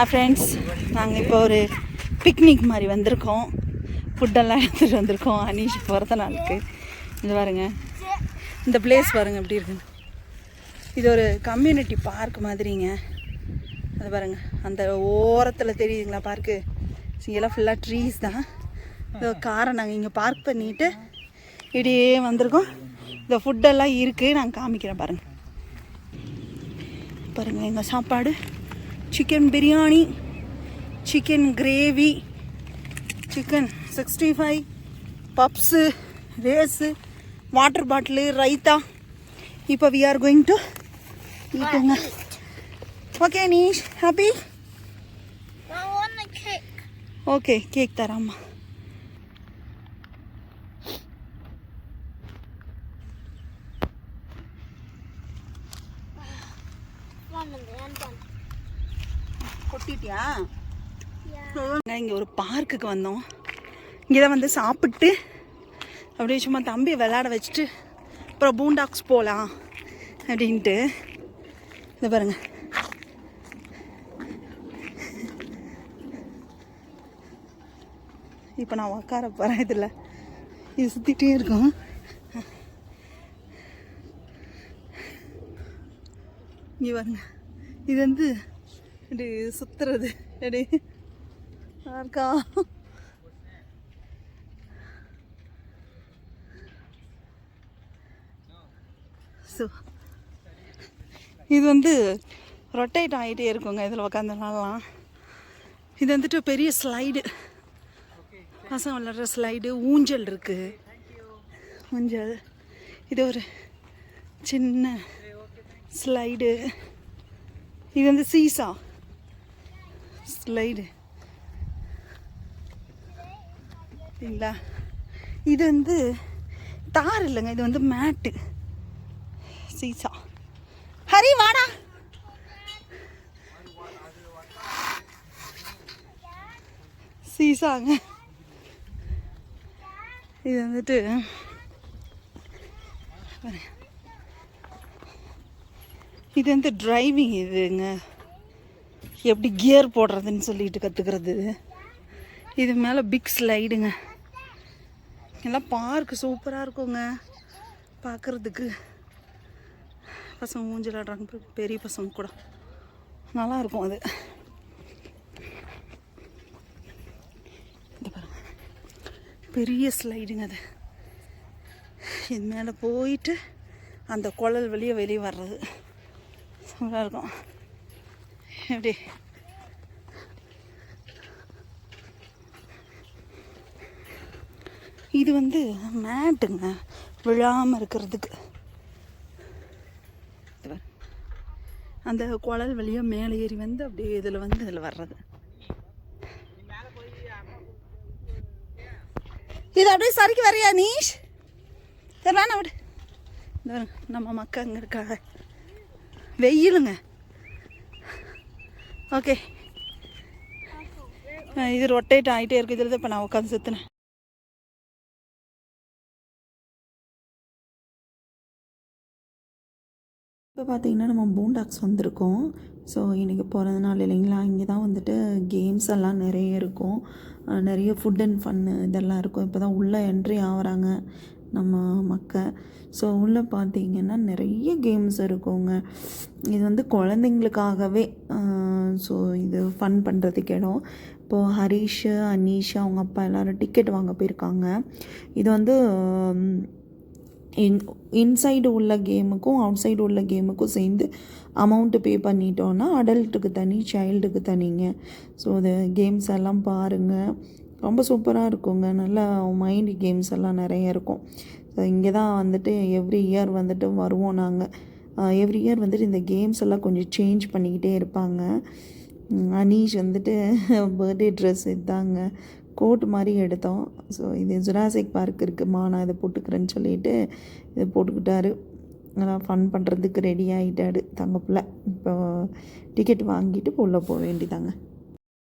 Friends, நாங்கள் இப்போ ஒரு பிக்னிக் மாதிரி வந்திருக்கோம். ஃபுட்டெல்லாம் எடுத்துகிட்டு வந்திருக்கோம் அனீஷ் பிறந்த நாளுக்கு. இது பாருங்க, இந்த பிளேஸ் பாருங்கள் எப்படி இருக்குன்னு. இது ஒரு கம்யூனிட்டி பார்க் மாதிரிங்க. அது பாருங்கள், அந்த ஓரத்தில் தெரியுதுங்களா பார்க்கு. இங்கெல்லாம் ஃபுல்லாக ட்ரீஸ் தான். இந்த காரை நாங்கள் இங்கே பார்க் பண்ணிவிட்டு இப்படியே வந்திருக்கோம். இந்த ஃபுட்டெல்லாம் இருக்குது, நாங்கள் காமிக்கிறேன் பாருங்கள். பாருங்கள் எங்கள் சாப்பாடு chicken biryani, chicken gravy, chicken 65, puffs, ரேஸு, வாட்டர் பாட்டிலு, ரைத்தா. இப்போ வி ஆர் கோயிங் டு ஈட்டுங்க. ஓகே நீஷ், ஹாப்பி? ஓகே, கேக் தராம்மா. கொட்டிட்டியா? இங்கே ஒரு பார்க்குக்கு வந்தோம். இங்கே தான் வந்து சாப்பிட்டு அப்படியே சும்மா தம்பியை விளையாட வச்சுட்டு அப்புறம் பூண்டாக்ஸ் போகலாம் அப்படின்ட்டு. இதை பாருங்க, இப்போ நான் உட்கார போகிறேன். இதில் இது சுற்றிட்டே இருக்கும். இங்கே பாருங்க, இது வந்து இப்படி சுற்றுறது அப்படி இருக்கா. ஸோ இது வந்து ரொட்டேட் ஆகிட்டே இருக்குங்க. இதில் உக்காந்துலாம். இது வந்துட்டு பெரிய ஸ்லைடு, பசங்க விளாட்ற ஸ்லைடு. ஊஞ்சல் இருக்குது, ஊஞ்சல். இது ஒரு சின்ன ஸ்லைடு. இது வந்து சீசா ஸ்லைடு இல்லைங்களா. இது வந்து தார் இல்லைங்க, இது வந்து மேட்டு. சீசா. ஹரி வாடா. சீசாங்க. இது வந்துட்டு இது வந்து டிரைவிங். இதுங்க எப்படி கியர் போடுறதுன்னு சொல்லிட்டு கற்றுக்கிறது. இது மேலே பிக் ஸ்லைடுங்க. எல்லாம் பார்க்கு சூப்பராக இருக்குங்க பார்க்குறதுக்கு. பசங்க ஊஞ்சல் ஆடுறாங்க, பெரிய பசங்க கூட நல்லாயிருக்கும் அது. இது பாருங்க, பெரிய ஸ்லைடுங்க அது. இது மேலே போயிட்டு அந்த குழல் வெளியே வர்றது நல்லா இருக்கும். எப்படி இது வந்து மேட்டுங்க, விழாமல் இருக்கிறதுக்கு. அந்த குழல் வழியாக மேலே ஏறி வந்து அப்படியே இதில் வந்து இதில் வர்றது. இது அப்படியே சரிக்கு வரையா நீஷ்? சரி வேணா விடு. நம்ம மக்கள் அங்கே இருக்காங்க, வெயிலுங்க. ஓகே, இது ரொட்டேட் ஆகிட்டே இருக்குது. இதில் தான் இப்போ நான் உட்காந்து சுற்றினேன். இப்போ பார்த்திங்கன்னா நம்ம பூண்டாக்ஸ் வந்திருக்கோம். ஸோ இன்றைக்கி பிறந்த நாள் இல்லைங்களா. இங்கே தான் வந்துட்டு கேம்ஸ் எல்லாம் நிறைய இருக்கும், நிறைய ஃபுட் அண்ட் ஃபன்னு இதெல்லாம் இருக்கும். இப்போ தான் உள்ளே என்ட்ரி ஆகிறாங்க நம்ம மக்கள். ஸோ உள்ளே பார்த்திங்கன்னா நிறைய கேம்ஸ் இருக்குங்க. இது வந்து குழந்தைங்களுக்காகவே. ஸோ இது ஃபன் பண்ணுறதுக்கு இடம். இப்போது ஹரீஷ், அனீஷா, அவங்க அப்பா எல்லோரும் டிக்கெட் வாங்க போயிருக்காங்க. இது வந்து இன்சைடு உள்ள கேமுக்கும் அவுட் சைடு உள்ள கேமுக்கும் சேர்ந்து அமௌண்ட்டு பே பண்ணிட்டோன்னா அடல்ட்டுக்கு தனி, சைல்டுக்கு தனிங்க. ஸோ இது கேம்ஸ் எல்லாம் பாருங்கள், ரொம்ப சூப்பராக இருக்குங்க. நல்லா மைண்ட் கேம்ஸ் எல்லாம் நிறைய இருக்கும். ஸோ இங்கே தான் வந்துட்டு எவ்ரி இயர் வந்துட்டு வருவோம் நாங்கள். எவ்ரி இயர் வந்துட்டு இந்த கேம்ஸ் எல்லாம் கொஞ்சம் சேஞ்ச் பண்ணிக்கிட்டே இருப்பாங்க. அனீஷ் வந்துட்டு பர்த்டே ட்ரெஸ் இதுதாங்க, கோட் மாதிரி எடுத்தோம். ஸோ இது ஜுராசிக் பார்க் இருக்குமா, நான் இதை போட்டுக்கிறேன்னு சொல்லிட்டு இதை போட்டுக்கிட்டாரு. நல்லா ஃபன் பண்ணுறதுக்கு ரெடி ஆகிட்டாரு தங்கப்பில். இப்போ டிக்கெட் வாங்கிட்டு உள்ளே போக வேண்டியதாங்க.